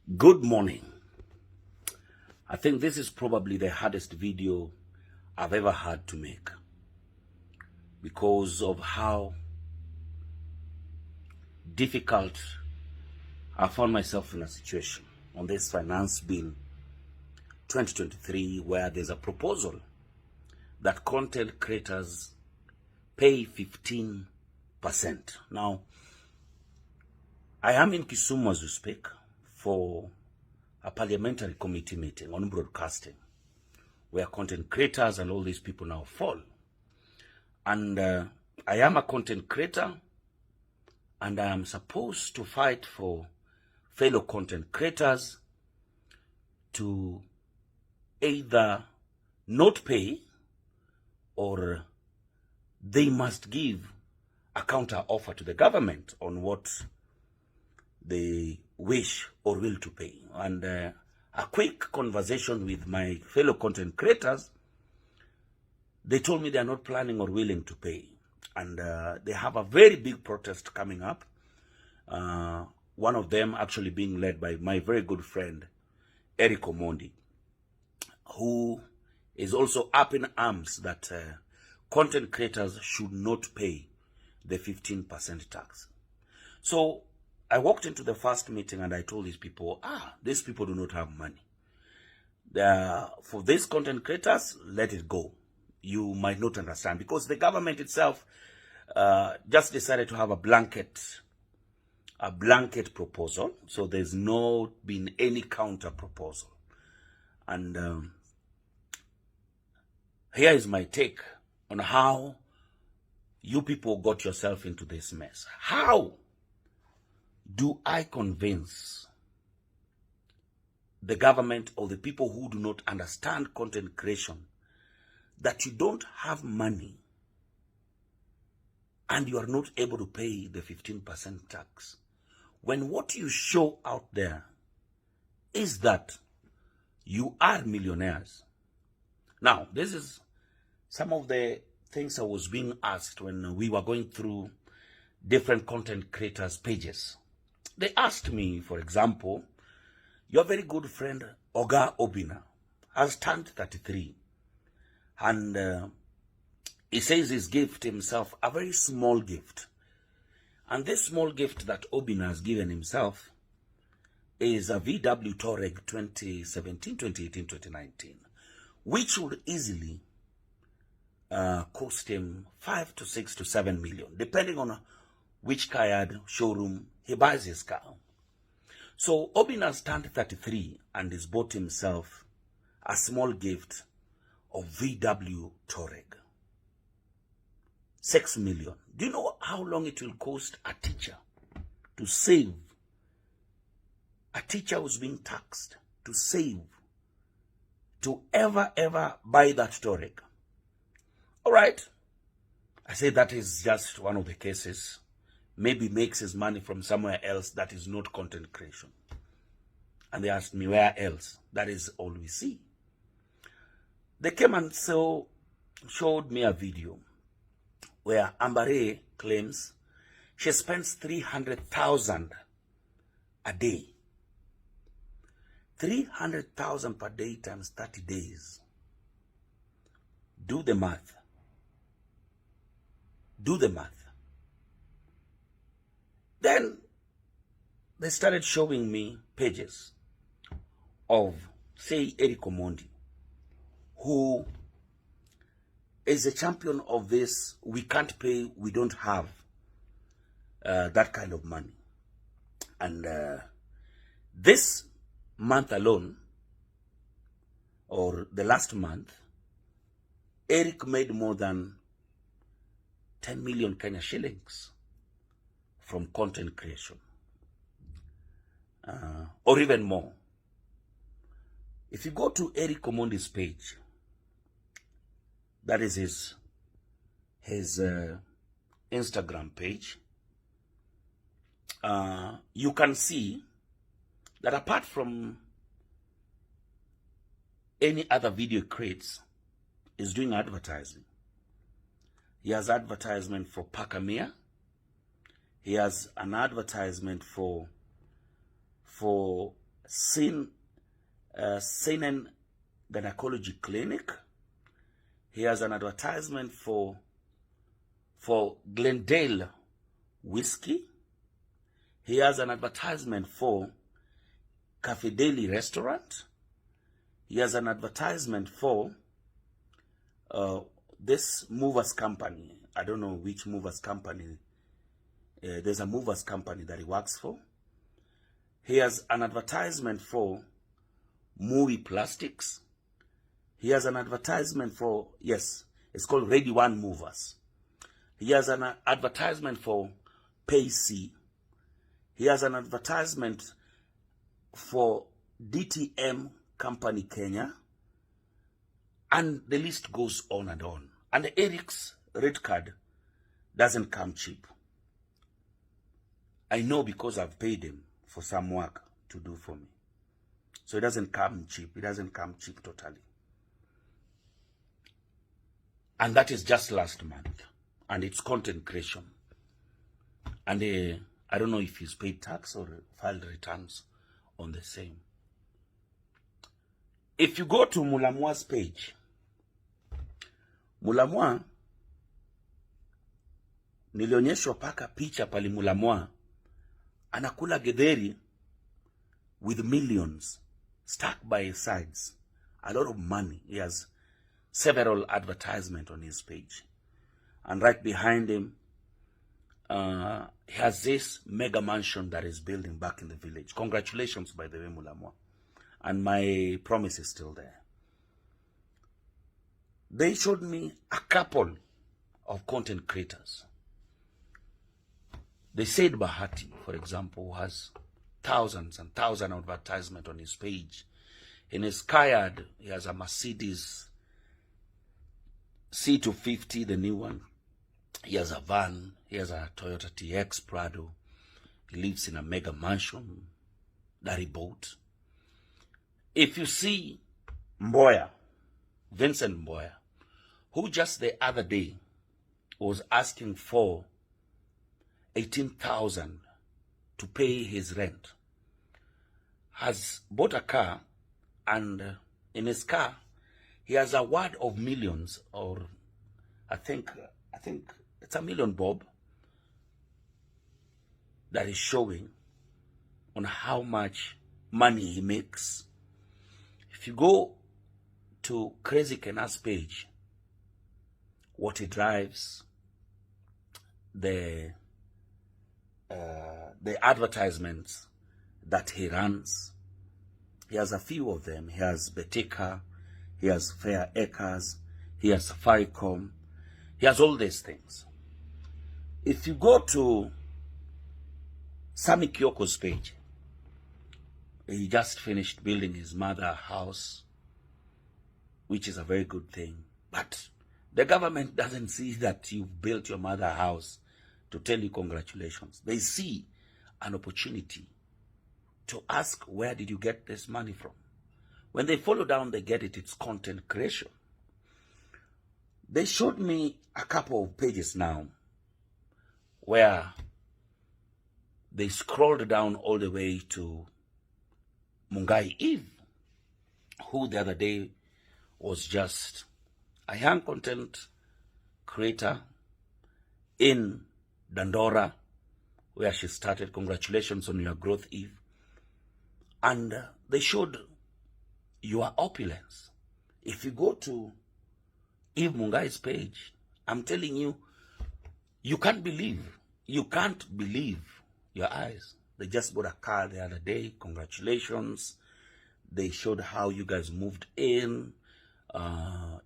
Good morning. I think this is probably the hardest video I've ever had to make because of how difficult I found myself in a situation on this finance bill 2023 where there's a proposal that content creators pay 15%. Now, I am in Kisumu as we speak for a parliamentary committee meeting on broadcasting where content creators and all these people now fall. And I am a content creator and I am supposed to fight for fellow content creators to either not pay or they must give a counter offer to the government on what they wish or will to pay. And a quick conversation with my fellow content creators, they told me they are not planning or willing to pay. And they have a very big protest coming up. One of them actually being led by my very good friend, Eric Omondi, who is also up in arms that content creators should not pay the 15% tax. So I walked into the first meeting and I told these people, these people do not have money. For these content creators, let it go. You might not understand because the government itself just decided to have a blanket proposal. So there's not been any counter proposal. And here is my take on how you people got yourself into this mess. How do I convince the government or the people who do not understand content creation that you don't have money and you are not able to pay the 15% tax when what you show out there is that you are millionaires? Now, this is some of the things I was being asked when we were going through different content creators' pages. They asked me, for example, your very good friend Oga Obina has turned 33 and he says he's gift himself a very small gift. And this small gift that Obina has given himself is a VW Touareg 2017, 2018, 2019, which would easily cost him 5 to 6 to 7 million, depending on which car yard showroom he buys his car. So Obina has turned 33 and has bought himself a small gift of VW Touareg. 6 million. Do you know how long it will cost a teacher to save? A teacher who's being taxed to save to ever buy that Touareg. All right. I say that is just one of the cases. Maybe makes his money from somewhere else that is not content creation. And they asked me, where else? That is all we see. They came and showed me a video where Ambare claims she spends 300,000 a day. 300,000 per day times 30 days. Do the math. Do the math. Then they started showing me pages of, say, Eric Omondi, who is a champion of this, we can't pay, we don't have that kind of money. And this month alone, or the last month, Eric made more than 10 million Kenya shillings from content creation, or even more. If you go to Eric Omondi's page, that is his Instagram page, you can see that apart from any other video he creates, is doing advertising. He has advertisement for Pakamia. He has an advertisement for Seinen Gynecology Clinic. He has an advertisement for Glendale Whiskey. He has an advertisement for Cafe Daily Restaurant. He has an advertisement for this movers company. I don't know which movers company. There's a movers company that he works for. He has an advertisement for Movie Plastics. He has an advertisement for, yes, it's called Ready One Movers. He has an advertisement for Payc. He has an advertisement for DTM Company Kenya. And the list goes on and on. And Eric's red card doesn't come cheap. I know because I've paid him for some work to do for me. So it doesn't come cheap. It doesn't come cheap totally. And that is just last month. And it's content creation. And I don't know if he's paid tax or filed returns on the same. If you go to MUNAONYESHA's page, MUNAONYESHA, nilionyeshwa paka picha pali MUNAONYESHA anakula getheri with millions stuck by his sides. A lot of money. He has several advertisements on his page. And right behind him, he has this mega mansion that is building back in the village. Congratulations, by the way, MUNAONYESHA. And my promise is still there. They showed me a couple of content creators. They said Bahati, for example, who has thousands and thousands of advertisements on his page. In his car yard, he has a Mercedes C250, the new one. He has a van. He has a Toyota TX Prado. He lives in a mega mansion that he bought. If you see Mboya, Vincent Mboya, who just the other day was asking for 18,000 to pay his rent, has bought a car, and in his car he has a word of millions, or I think it's $1 million bob, that is showing on how much money he makes. If you go to Crazy Kenya's page, what he drives, the advertisements that he runs, he has a few of them. He has Betika, he has Fair Acres, he has Safaricom, he has all these things. If you go to Sami Kioko's page, he just finished building his mother a house, which is a very good thing. But the government doesn't see that you've built your mother a house to tell you congratulations. They see an opportunity to ask, where did you get this money from? When they follow down, they get it. It's content creation. They showed me a couple of pages now where they scrolled down all the way to Mungai Eve, who the other day was just a young content creator in Dandora, where she started. Congratulations on your growth, Eve. And they showed your opulence. If you go to Eve Mungai's page, I'm telling you, you can't believe your eyes. They just bought a car the other day. Congratulations. They showed how you guys moved in,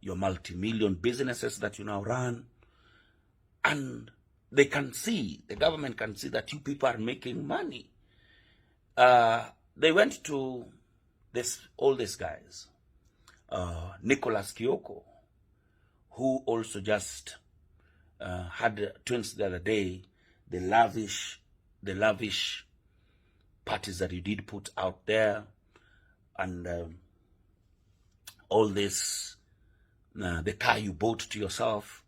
your multi-million businesses that you now run. And they can see, the government can see that you people are making money. They went to all these guys, Nicholas Kioko, who also just had twins the other day, the lavish parties that you did put out there, and all this, the car you bought to yourself.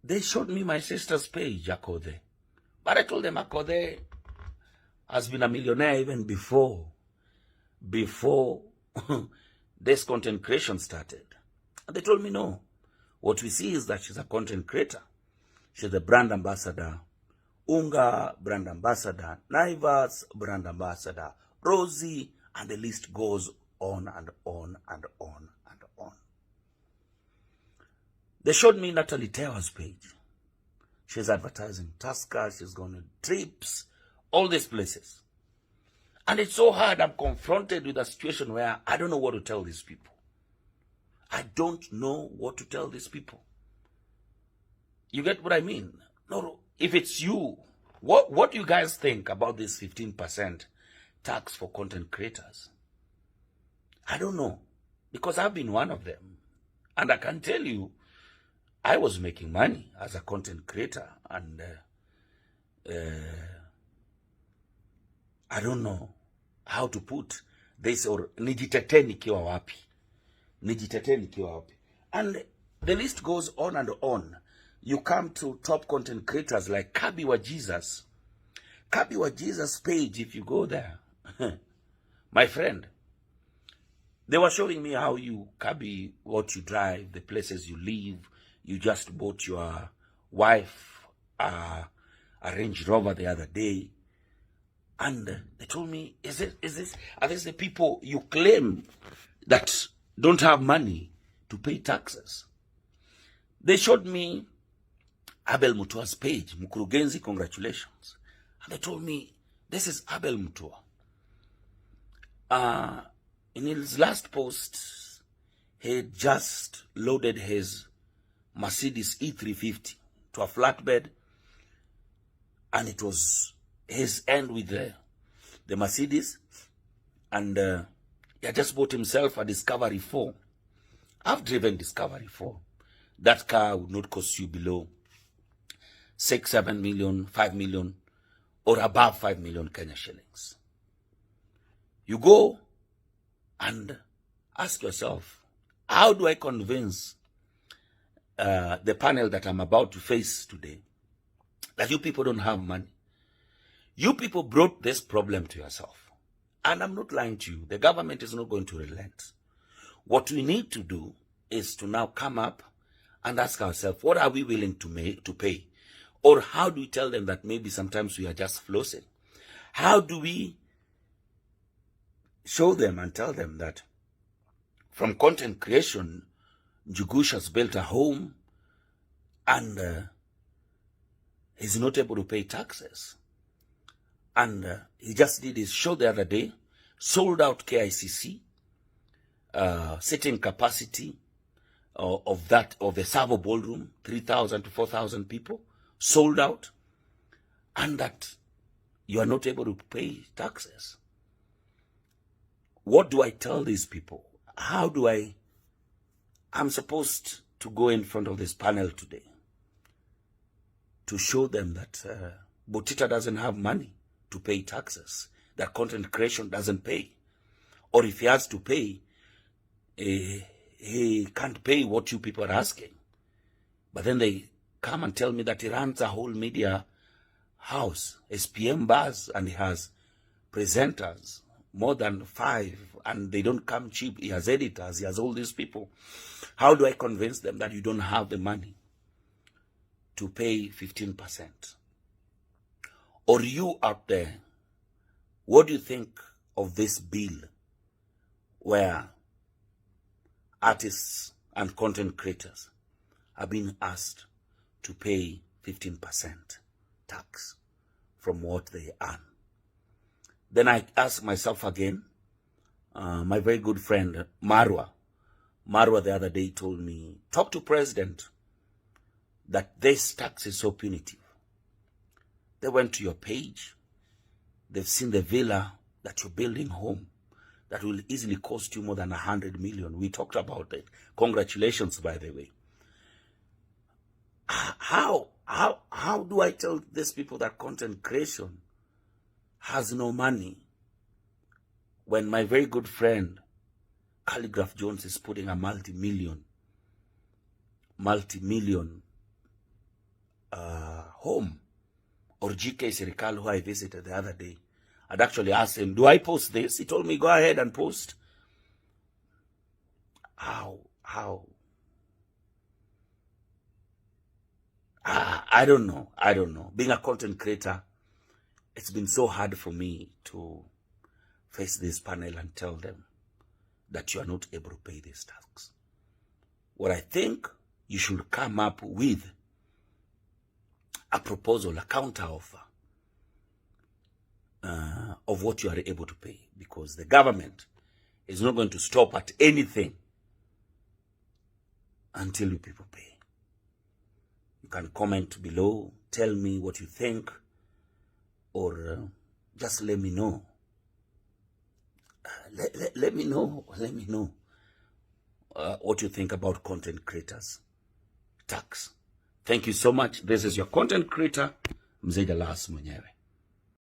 They showed me my sister's page, Akode. But I told them, Akode, has been a millionaire even before this content creation started. And they told me, no. What we see is that she's a content creator. She's a brand ambassador. Unga, brand ambassador. Naivas, brand ambassador. Rosie, and the list goes on and on and on and on. They showed me Natalie Tewa's page. She's advertising Tusker. She's gone on trips. All these places. And it's so hard. I'm confronted with a situation where I don't know what to tell these people. I don't know what to tell these people. You get what I mean? No, if it's you, what do you guys think about this 15% tax for content creators? I don't know. Because I've been one of them. And I can tell you, I was making money as a content creator. And I don't know how to put this, or nijitetee nikiwa wapi. Nijitetee nikiwa wapi. And the list goes on and on. You come to top content creators like Kabi wa Jesus. Kabi wa Jesus page, if you go there, my friend, they were showing me how you, Kabi, what you drive, the places you live. You just bought your wife a Range Rover the other day. And they told me, are these the people you claim that don't have money to pay taxes? They showed me Abel Mutua's page. Mkurugenzi, congratulations. And they told me, this is Abel Mutua. In his last post, he just loaded his Mercedes E350 to a flatbed. And it was his end with the Mercedes. And he had just bought himself a Discovery 4. I've driven Discovery 4. That car would not cost you below 6, 7 million, 5 million, or above 5 million Kenya shillings. You go and ask yourself, how do I convince the panel that I'm about to face today that you people don't have money? You people brought this problem to yourself. And I'm not lying to you. The government is not going to relent. What we need to do is to now come up and ask ourselves, what are we willing to pay? Or how do we tell them that maybe sometimes we are just flossing? How do we show them and tell them that from content creation, Njugush has built a home and he's not able to pay taxes? And he just did his show the other day, sold out KICC, sitting capacity of the Savo Ballroom, 3,000 to 4,000 people, sold out, and that you are not able to pay taxes. What do I tell these people? How do I'm supposed to go in front of this panel today to show them that Botita doesn't have money to pay taxes, that content creation doesn't pay. Or if he has to pay, he can't pay what you people are asking. But then they come and tell me that he runs a whole media house, SPM bars, and he has presenters, more than 5, and they don't come cheap. He has editors, he has all these people. How do I convince them that you don't have the money to pay 15%? Or you out there, what do you think of this bill where artists and content creators are being asked to pay 15% tax from what they earn? Then I ask myself again, my very good friend Marwa the other day told me, talk to President that this tax is so punitive. They went to your page. They've seen the villa that you're building home that will easily cost you more than 100 million. We talked about it. Congratulations, by the way. How do I tell these people that content creation has no money when my very good friend Calligraph Jones is putting a multi-million home? Or GK SERIKALI, who I visited the other day, I'd actually asked him, do I post this? He told me, go ahead and post. How? I don't know. Being a content creator, it's been so hard for me to face this panel and tell them that you are not able to pay this tax. What I think you should come up with a proposal, a counter offer of what you are able to pay, because the government is not going to stop at anything until you people pay. You can comment below, tell me what you think, or just let me know. Let me know what you think about content creators tax. Thank you so much. This is your content creator, Mzee Jalang'O'S mwenyewe.